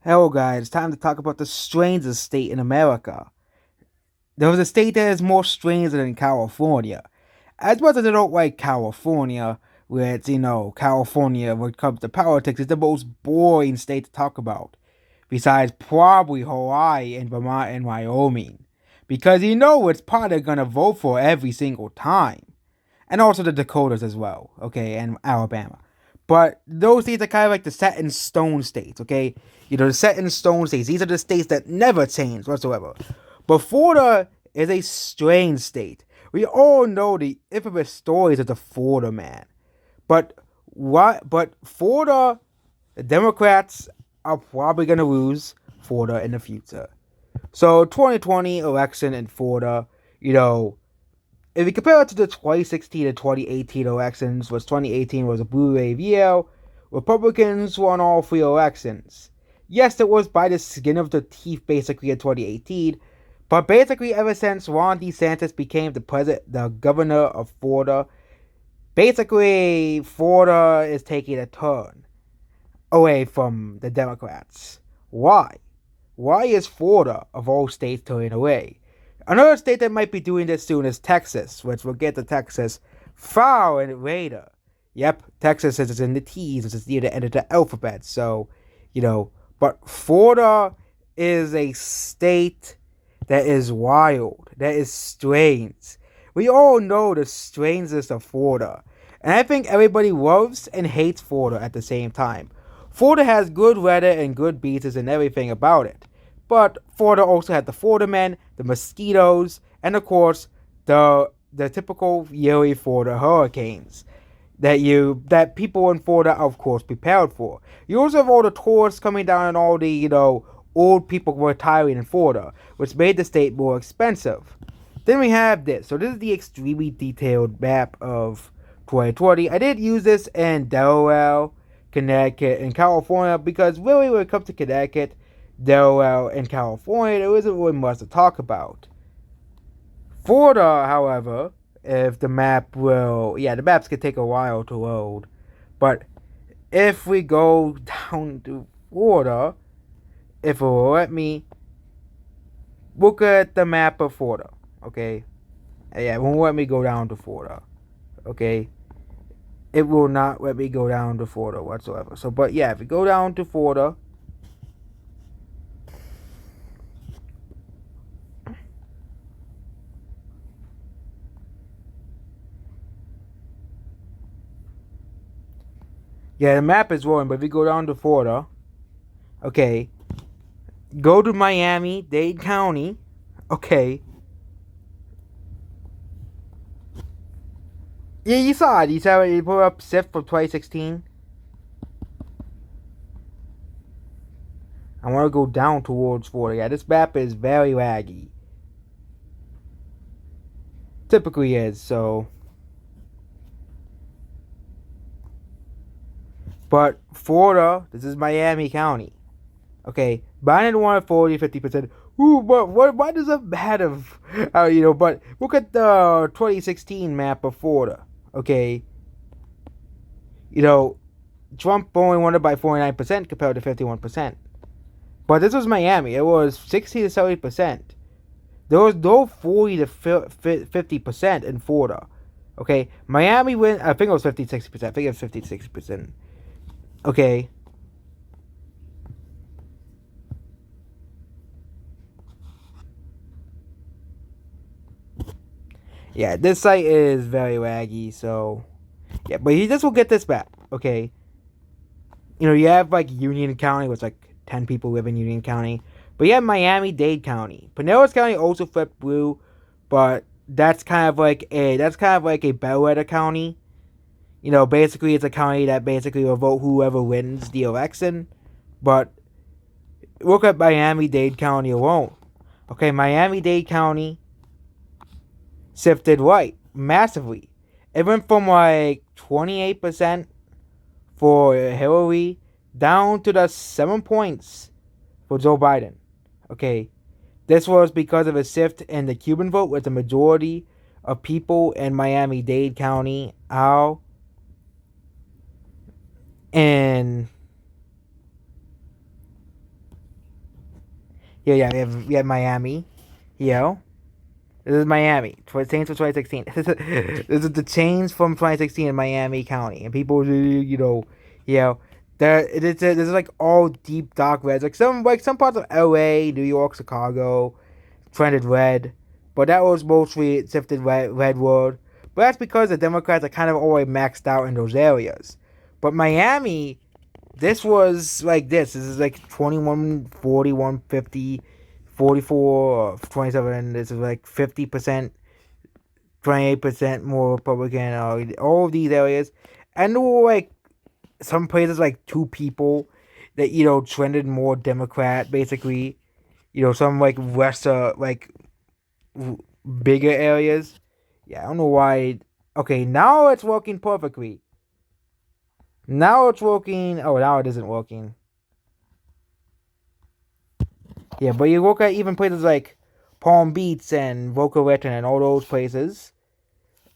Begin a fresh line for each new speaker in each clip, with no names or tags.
Hello, guys. It's time to talk about the strangest state in America. There was a state that is more strange than California. As much as I don't like California, where California, when it comes to politics, is the most boring state to talk about. Besides probably Hawaii and Vermont and Wyoming. Because it's probably gonna vote for every single time. And also the Dakotas as well, okay, and Alabama. But those states are kind of like the set in stone states, okay? The set in stone states. These are the states that never change whatsoever. But Florida is a strange state. We all know the infamous stories of the Florida man. But what? But Florida, the Democrats are probably gonna lose Florida in the future. So 2020 election in Florida, you know, if you compare it to the 2016 and 2018 elections, which 2018 was a blue wave year, Republicans won all three elections. Yes, it was by the skin of their teeth basically in 2018, but basically ever since Ron DeSantis became the governor of Florida, basically Florida is taking a turn away from the Democrats. Why? Why is Florida, of all states, turning away? Another state that might be doing this soon is Texas, which we'll get to Texas far and later. Yep, Texas is in the T's, which is near the end of the alphabet. So, but Florida is a state that is wild, that is strange. We all know the strangeness of Florida. And I think everybody loves and hates Florida at the same time. Florida has good weather and good beaches and everything about it. But Florida also had the Florida men, the mosquitoes, and of course the typical yearly Florida hurricanes that people in Florida are of course prepared for. You also have all the tourists coming down and all the old people retiring in Florida, which made the state more expensive. Then we have this. So this is the extremely detailed map of 2020. I did use this in Delaware, Connecticut, and California because really when it comes to Connecticut, Delaware, and California, there isn't really much to talk about. Florida, however, if the map will, the maps can take a while to load, but if we go down to Florida, if it will let me look at the map of Florida, okay? Yeah, it won't let me go down to Florida, okay? It will not let me go down to Florida whatsoever. So, but yeah, if we go down to Florida, yeah, the map is rolling, but if we go down to Florida, okay, go to Miami-Dade County, okay. Yeah, you saw it. You saw it. You put up SIF from 2016. I want to go down towards Florida. Yeah, this map is very laggy. Typically is, so. But Florida, this is Miami County. Okay, Biden won 50%. Ooh, but why does it matter? But look at the 2016 map of Florida. Okay, Trump only won it by 49% compared to 51%. But this was Miami. It was 60 to 70%. There was no 40 to 50% in Florida. Okay, Miami went. I think it was 50 60%. I think it was 50 60%. Okay. Yeah, this site is very laggy, so yeah, but you just will get this back, okay? You have like Union County, which like 10 people live in Union County, but you have Miami-Dade County. Pinellas County also flipped blue, but that's kind of like a bellwether county. Basically it's a county that basically will vote whoever wins the election. But look at Miami-Dade County alone. Okay, Miami-Dade County shifted right massively. It went from like 28% for Hillary down to the 7 points for Joe Biden. Okay, this was because of a shift in the Cuban vote, with the majority of people in Miami-Dade County are in Yeah, we have Miami. You know, this is Miami. Change from 2016. This is the change from 2016 in Miami County, and people, you know, this is like all deep dark reds. Like some parts of L.A., New York, Chicago trended red, but that was mostly shifted redwood. But that's because the Democrats are kind of already maxed out in those areas. But Miami, this was like this. This is like 21, 41, 50, 44, 27. This is like 50%, 28% more Republican. All of these areas. And there were like some places like two people that, trended more Democrat, basically. Some like lesser, like bigger areas. Yeah, I don't know why. Okay, now it's working perfectly. Now it's working. Oh, now it isn't working. Yeah, but you look at even places like Palm Beach and Boca Raton and all those places,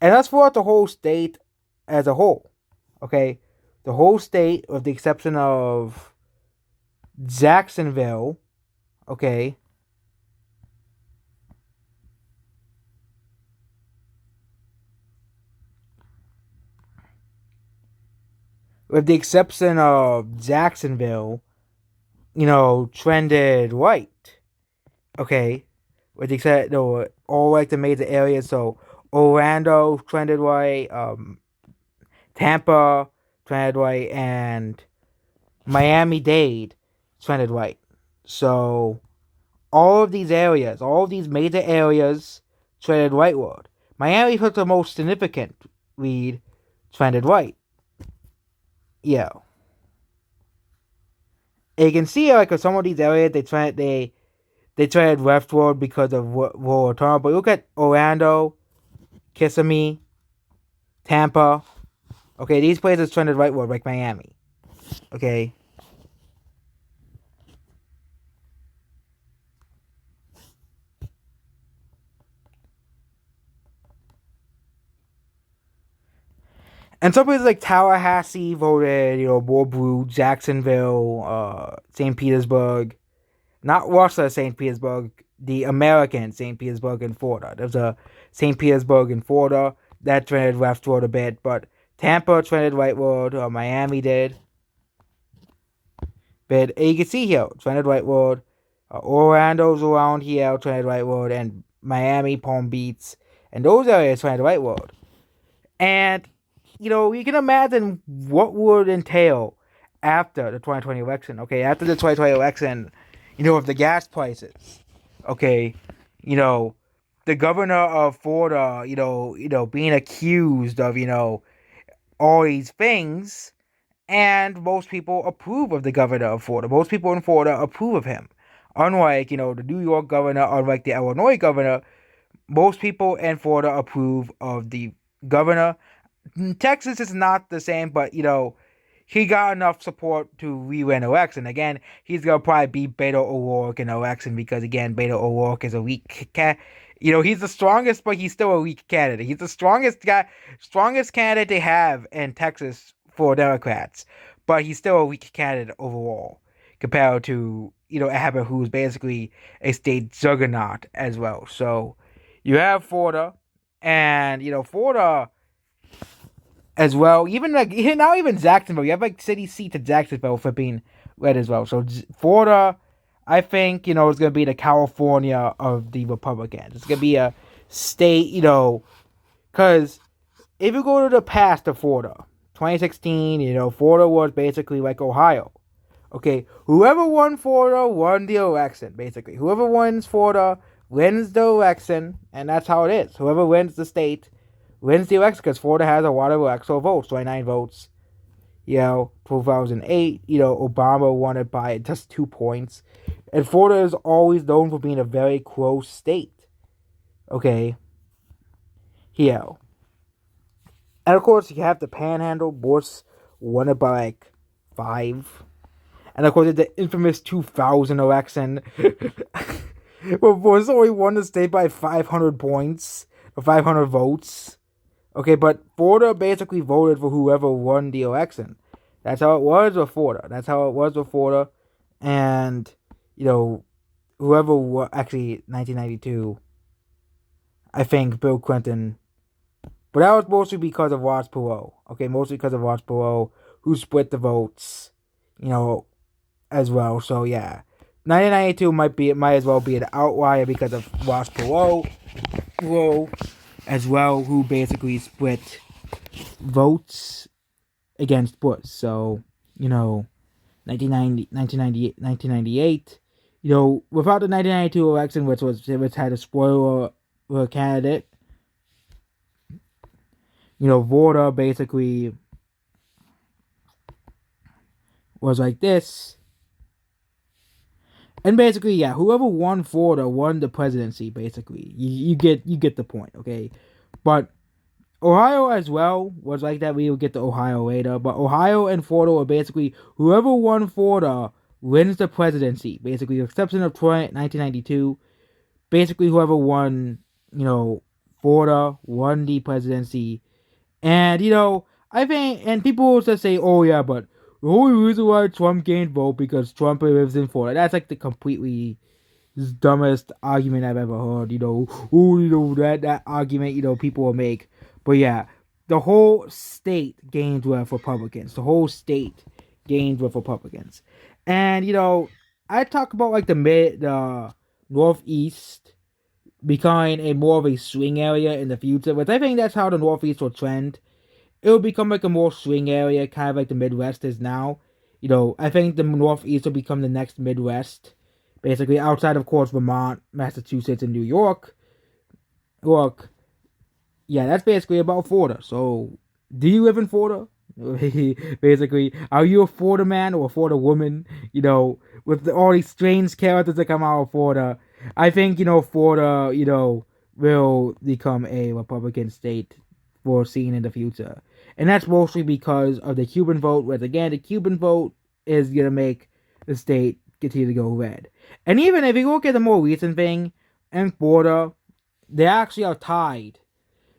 and that's for the whole state as a whole. Okay, the whole state, with the exception of Jacksonville. Okay, with the exception of Jacksonville, trended white. Okay, with the exception, no, all like the major areas. So Orlando trended white, Tampa trended white, and Miami Dade trended white. So all of these areas, all of these major areas, trended whiteward. Miami took the most significant lead, trended white. Yeah, and you can see like some of these areas they trended leftward because of war turn. But look at Orlando, Kissimmee, Tampa. Okay, these places trended rightward like Miami. Okay. And some places like Tallahassee voted, more blue. Jacksonville, St. Petersburg, not Russia, St. Petersburg, the American St. Petersburg in Florida. There's a St. Petersburg in Florida that trended leftward a bit, but Tampa trended rightward, Miami did. But you can see here, trended rightward. Orlando's around here, trended rightward, and Miami, Palm Beach, and those areas trended rightward. And you can imagine what would entail after the 2020 election. Okay, after the 2020 election, with the gas prices. Okay, you know, the governor of Florida, being accused of, all these things, and most people approve of the governor of Florida. Most people in Florida approve of him. Unlike, the New York governor, unlike the Illinois governor, most people in Florida approve of the governor. Texas is not the same, but he got enough support to re-win election. Again, he's gonna probably beat Beto O'Rourke in election because again, Beto O'Rourke is a weak cat. He's the strongest, but he's still a weak candidate. He's the strongest candidate they have in Texas for Democrats, but he's still a weak candidate overall compared to Abbott, who's basically a state juggernaut as well. So you have Florida, and Florida as well. Even like now, even Jacksonville, you have like city seat to Jacksonville for being red as well. So Florida, I think is going to be the California of the Republicans. It's going to be a state, because if you go to the past of Florida, 2016, Florida was basically like Ohio. Okay, whoever won Florida won the election. Basically, whoever wins Florida wins the election, and that's how it is. Whoever wins the state wins the election because Florida has a lot of electoral votes, 29 votes. 2008, Obama won it by just 2 points. And Florida is always known for being a very close state. Okay. Yeah. And of course, you have the Panhandle. Bush won it by like 5. And of course, the infamous 2000 election. Where Bush only won the state by 500 points. Or 500 votes. Okay, but Florida basically voted for whoever won the election. That's how it was with Florida. And, actually 1992, I think Bill Clinton, but that was mostly because of Ross Perot. Okay, mostly because of Ross Perot, who split the votes, as well. So yeah, 1992 might as well be an outlier because of Ross Perot, as well, who basically split votes against Bush. So 1990, 1998, without the 1992 election, which had a spoiler candidate, voter basically was like this. And basically, yeah, whoever won Florida won the presidency. Basically, you get the point, okay? But Ohio as well was like that. We will get to Ohio later, but Ohio and Florida were basically whoever won Florida wins the presidency. Basically, with the exception of 1992, basically whoever won, Florida won the presidency. And I think, and people will just say, "Oh yeah, but the only reason why Trump gained vote because Trump lives in Florida." That's like the completely dumbest argument I've ever heard. That argument people will make. But yeah, the whole state gained with Republicans. The whole state gained with Republicans. And I talk about like the Northeast becoming a more of a swing area in the future, but I think that's how the Northeast will trend. It will become like a more swing area, kind of like the Midwest is now. I think the Northeast will become the next Midwest, basically outside, of course, Vermont, Massachusetts, and New York. Look, yeah, that's basically about Florida. So, do you live in Florida? Basically, are you a Florida man or a Florida woman? With all these strange characters that come out of Florida, I think Florida, will become a Republican state for seen in the future, and that's mostly because of the Cuban vote. Whereas again, the Cuban vote is gonna make the state continue to go red. And even if you look at the more recent thing in Florida, they actually are tied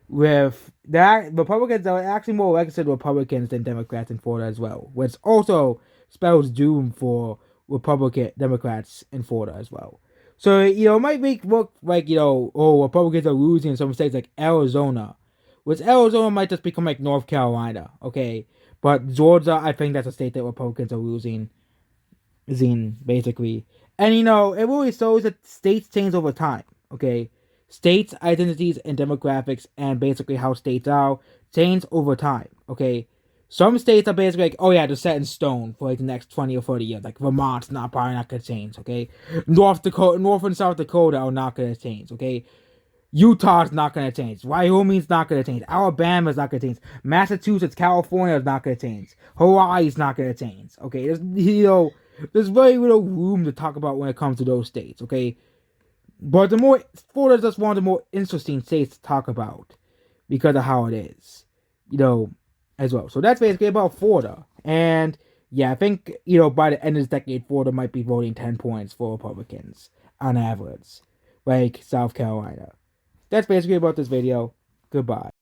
with that. Republicans are actually more registered Republicans than Democrats in Florida as well, which also spells doom for Republican Democrats in Florida as well. So it might look like Republicans are losing in some states like Arizona, which Arizona might just become like North Carolina, okay? But Georgia, I think that's a state that Republicans are losing, basically. And it really shows that states change over time, okay? States' identities and demographics and basically how states are change over time, okay? Some states are basically like, oh yeah, they're set in stone for like the next 20 or 30 years. Like Vermont's probably not gonna change, okay? North and South Dakota are not gonna change, okay? Utah's not gonna change. Wyoming's not gonna change. Alabama's not gonna change. Massachusetts, California is not gonna change. Hawaii's not gonna change. Okay, there's very little room to talk about when it comes to those states. Okay, but Florida's just one of the more interesting states to talk about because of how it is, as well. So that's basically about Florida. And yeah, I think by the end of this decade, Florida might be voting 10 points for Republicans on average, like South Carolina. That's basically about this video. Goodbye.